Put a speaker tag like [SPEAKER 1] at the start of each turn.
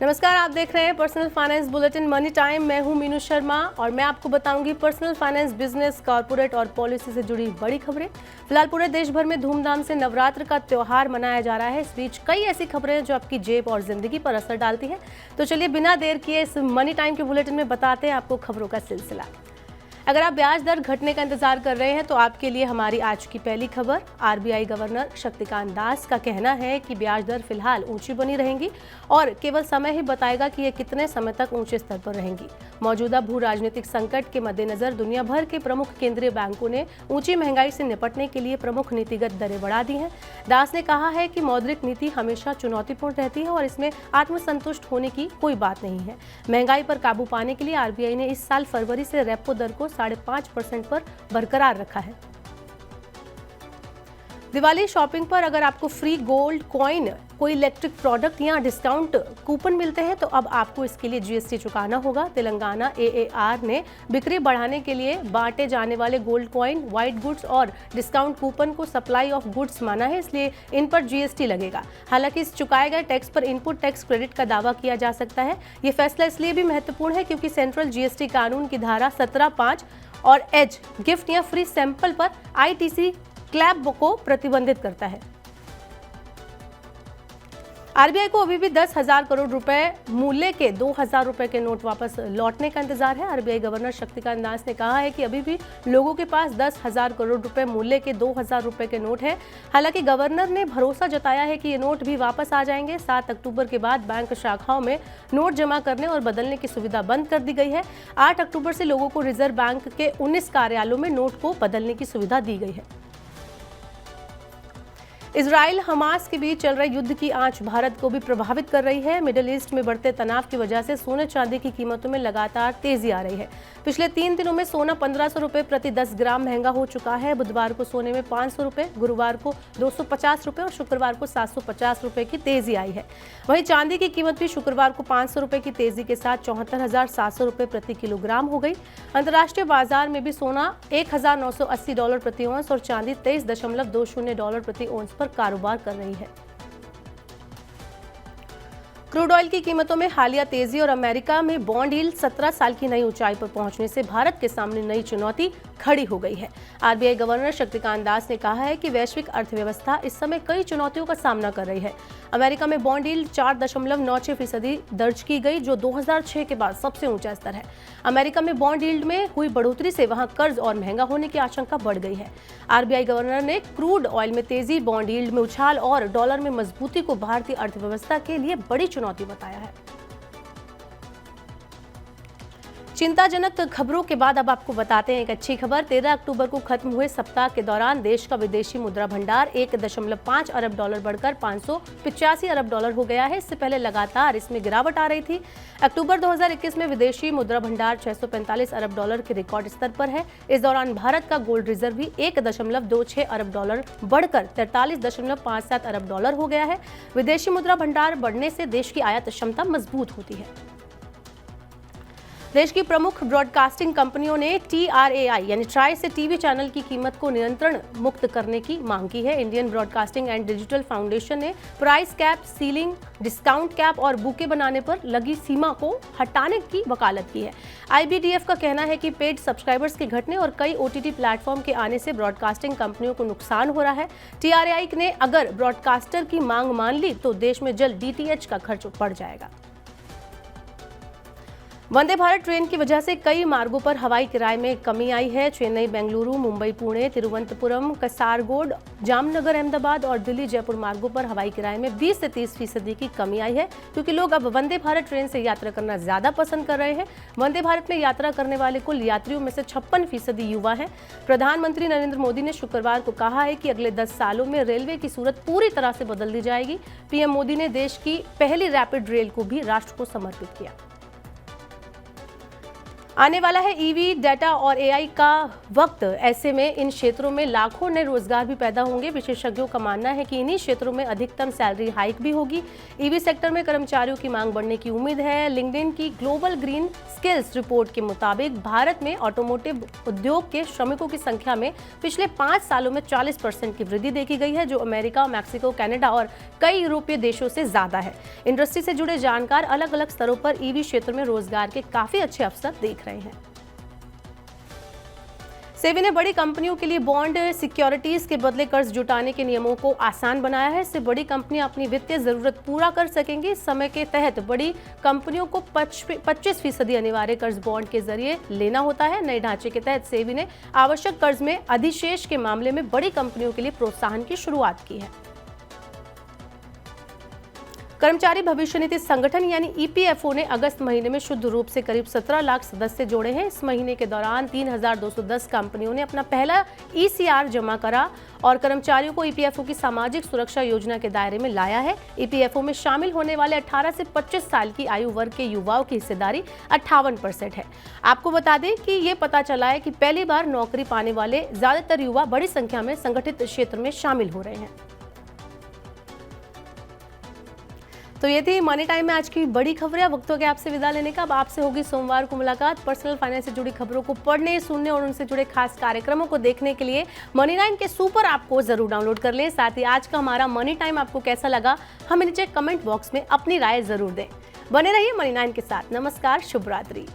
[SPEAKER 1] नमस्कार, आप देख रहे हैं personal finance bulletin money time. मैं हूं मीनू शर्मा और मैं आपको बताऊंगी पर्सनल फाइनेंस, बिजनेस, कॉर्पोरेट और पॉलिसी से जुड़ी बड़ी खबरें। फिलहाल पूरे देश भर में धूमधाम से नवरात्र का त्योहार मनाया जा रहा है। इस बीच कई ऐसी खबरें हैं जो आपकी जेब और जिंदगी पर असर डालती है। तो चलिए बिना देर किए इस मनी टाइम के बुलेटिन में बताते हैं आपको खबरों का सिलसिला। अगर आप ब्याज दर घटने का इंतजार कर रहे हैं तो आपके लिए हमारी आज की पहली खबर। आरबीआई गवर्नर शक्तिकांत दास का कहना है कि ब्याज दर फिलहाल ऊंची बनी रहेंगी और केवल समय ही बताएगा कि ये कितने समय तक ऊंचे स्तर पर रहेंगी। मौजूदा भू राजनीतिक संकट के मद्देनजर दुनिया भर के प्रमुख केंद्रीय बैंकों ने ऊंची महंगाई से निपटने के लिए प्रमुख नीतिगत दरें बढ़ा दी हैं। दास ने कहा है कि मौद्रिक नीति हमेशा चुनौतीपूर्ण रहती है और इसमें आत्मसंतुष्ट होने की कोई बात नहीं है। महंगाई पर काबू पाने के लिए आरबीआई ने इस साल फरवरी से रेपो दर को 5.5% पर बरकरार रखा है। दिवाली शॉपिंग पर अगर आपको फ्री गोल्ड कॉइन, कोई इलेक्ट्रिक प्रोडक्ट या डिस्काउंट कूपन मिलते हैं तो अब आपको इसके लिए जीएसटी चुकाना होगा। तेलंगाना एएआर ने बिक्री बढ़ाने के लिए बांटे जाने वाले गोल्ड कॉइन, व्हाइट गुड्स और डिस्काउंट कूपन को सप्लाई ऑफ गुड्स माना है, इसलिए इन पर जीएसटी लगेगा। हालांकि इस चुकाए गए टैक्स पर इनपुट टैक्स क्रेडिट का दावा किया जा सकता है। ये फैसला इसलिए भी महत्वपूर्ण है क्योंकि सेंट्रल जीएसटी कानून की धारा 17(5) और एज गिफ्ट या फ्री सैंपल पर आईटीसी क्लैब को प्रतिबंधित करता है। आरबीआई को अभी भी 10,000 करोड़ रुपए मूल्य के 2,000 रुपए के नोट वापस लौटने का इंतजार है। आरबीआई गवर्नर शक्तिकांत दास ने कहा है कि अभी भी लोगों के पास 10,000 करोड़ रुपए मूल्य के 2,000 रुपए के नोट हैं। हालांकि गवर्नर ने भरोसा जताया है कि ये नोट भी वापस आ जाएंगे। 7 अक्टूबर के बाद बैंक शाखाओं में नोट जमा करने और बदलने की सुविधा बंद कर दी गई है। 8 अक्टूबर से लोगों को रिजर्व बैंक के 19 कार्यालयों में नोट को बदलने की सुविधा दी गई है। इजराइल हमास के बीच चल रहे युद्ध की आंच भारत को भी प्रभावित कर रही है। मिडिल ईस्ट में बढ़ते तनाव की वजह से सोने चांदी की कीमतों में लगातार तेजी आ रही है। पिछले 3 दिनों में सोना 1,500 रुपए प्रति 10 ग्राम महंगा हो चुका है। बुधवार को सोने में 500 रुपए, गुरुवार को 250 रुपए और शुक्रवार को 750 रुपए की तेजी आई है। वहीं चांदी की कीमत भी शुक्रवार को 500 रुपए की तेजी के साथ 74,700 रुपए प्रति किलोग्राम हो गई। अंतर्राष्ट्रीय बाजार में भी सोना $1,980 प्रति औंस और चांदी $23.20 प्रति औंस पर कारोबार कर रही है। क्रूड ऑयल की कीमतों में हालिया तेजी और अमेरिका में बॉन्ड यील्ड 17 साल की नई ऊंचाई पर पहुंचने से भारत के सामने नई चुनौती खड़ी हो गई है। आरबीआई गवर्नर शक्तिकांत दास ने कहा है कि वैश्विक अर्थव्यवस्था इस समय कई चुनौतियों का सामना कर रही है। अमेरिका में बॉन्ड यील्ड 4.96% दर्ज की गई, जो 2006 के बाद सबसे ऊंचा स्तर है। अमेरिका में बॉन्ड यील्ड में हुई बढ़ोतरी से वहां कर्ज और महंगा होने की आशंका बढ़ गई है। आरबीआई गवर्नर ने क्रूड ऑयल में तेजी, बॉन्ड यील्ड में उछाल और डॉलर में मजबूती को भारतीय अर्थव्यवस्था के लिए बड़ी चुनौती बताया है। चिंताजनक खबरों के बाद अब आपको बताते हैं एक अच्छी खबर। 13 अक्टूबर को खत्म हुए सप्ताह के दौरान देश का विदेशी मुद्रा भंडार 1.5 अरब डॉलर बढ़कर 585 अरब डॉलर हो गया है। इससे पहले लगातार इसमें गिरावट आ रही थी। अक्टूबर 2021 में विदेशी मुद्रा भंडार 645 अरब डॉलर के रिकॉर्ड स्तर पर है। इस दौरान भारत का गोल्ड रिजर्व भी 1.26 अरब डॉलर बढ़कर 43.57 अरब डॉलर हो गया है। विदेशी मुद्रा भंडार बढ़ने से देश की आयात क्षमता मजबूत होती है। देश की प्रमुख ब्रॉडकास्टिंग कंपनियों ने TRAI यानी ट्राई से टीवी चैनल की कीमत को नियंत्रण मुक्त करने की मांग की है। Indian Broadcasting and Digital Foundation ने price cap, ceiling, discount cap और बुके बनाने पर लगी सीमा को हटाने की वकालत की है। IBDF का कहना है कि पेड सब्सक्राइबर्स के घटने और कई OTT प्लेटफॉर्म के आने से ब्रॉडकास्टिंग कंपनियों को नुकसान हो रहा है। TRAI ने अगर ब्रॉडकास्टर की मांग मान ली तो देश में जल्द DTH का खर्च बढ़ जाएगा। वंदे भारत ट्रेन की वजह से कई मार्गों पर हवाई किराए में कमी आई है। चेन्नई बेंगलुरु, मुंबई पुणे, तिरुवनंतपुरम, कासारगोड, जामनगर अहमदाबाद और दिल्ली जयपुर मार्गों पर हवाई किराए में 20 से 30% की कमी आई है, क्योंकि लोग अब वंदे भारत ट्रेन से यात्रा करना ज्यादा पसंद कर रहे हैं। वंदे भारत में यात्रा करने वाले कुल यात्रियों में से 56% युवा हैं। प्रधानमंत्री नरेंद्र मोदी ने शुक्रवार को कहा है कि अगले 10 सालों में रेलवे की सूरत पूरी तरह से बदल दी जाएगी। पीएम मोदी ने देश की पहली रैपिड रेल को भी राष्ट्र को समर्पित किया। आने वाला है ईवी, डाटा और एआई का वक्त। ऐसे में इन क्षेत्रों में लाखों नए रोजगार भी पैदा होंगे। विशेषज्ञों का मानना है कि इन्हीं क्षेत्रों में अधिकतम सैलरी हाइक भी होगी। ईवी सेक्टर में कर्मचारियों की मांग बढ़ने की उम्मीद है। लिंक्डइन की ग्लोबल ग्रीन स्किल्स रिपोर्ट के मुताबिक भारत में ऑटोमोटिव उद्योग के श्रमिकों की संख्या में पिछले 5 सालों में 40% की वृद्धि देखी गई है, जो अमेरिका, मैक्सिको, कनाडा और कई यूरोपीय देशों से ज्यादा है। इंडस्ट्री से जुड़े जानकार अलग अलग स्तरों पर ईवी क्षेत्र में रोजगार के काफी अच्छे अवसर देख रहे हैं। सेबी ने बड़ी कंपनियों के लिए बॉन्ड सिक्योरिटीज के बदले कर्ज जुटाने के नियमों को आसान बनाया है। इससे बड़ी कंपनियां अपनी वित्तीय जरूरत पूरा कर सकेंगी। इस समय के तहत बड़ी कंपनियों को 25% अनिवार्य कर्ज बॉन्ड के जरिए लेना होता है। नए ढांचे के तहत सेबी ने आवश्यक कर्ज में अधिशेष के मामले में बड़ी कंपनियों के लिए प्रोत्साहन की शुरुआत की है। कर्मचारी भविष्य निधि संगठन यानी ईपीएफओ ने अगस्त महीने में शुद्ध रूप से करीब 17 लाख सदस्य जोड़े हैं। इस महीने के दौरान 3210 कंपनियों ने अपना पहला ईसीआर जमा करा और कर्मचारियों को ईपीएफओ की सामाजिक सुरक्षा योजना के दायरे में लाया है। ईपीएफओ में शामिल होने वाले 18 से 25 साल की आयु वर्ग के युवाओं की हिस्सेदारी 58% है। आपको बता दें कि ये पता चला है कि पहली बार नौकरी पाने वाले ज्यादातर युवा बड़ी संख्या में संगठित क्षेत्र में शामिल हो रहे हैं। तो ये थी मनी टाइम में आज की बड़ी खबरें। वक्त हो गया आपसे विदा लेने का। अब आपसे होगी सोमवार को मुलाकात। पर्सनल फाइनेंस से जुड़ी खबरों को पढ़ने, सुनने और उनसे जुड़े खास कार्यक्रमों को देखने के लिए मनी 9 के सुपर ऐप को जरूर डाउनलोड कर लें। साथ ही आज का हमारा मनी टाइम आपको कैसा लगा, हमें नीचे कमेंट बॉक्स में अपनी राय जरूर दें। बने रहिए मनी 9 के साथ। नमस्कार, शुभ रात्रि।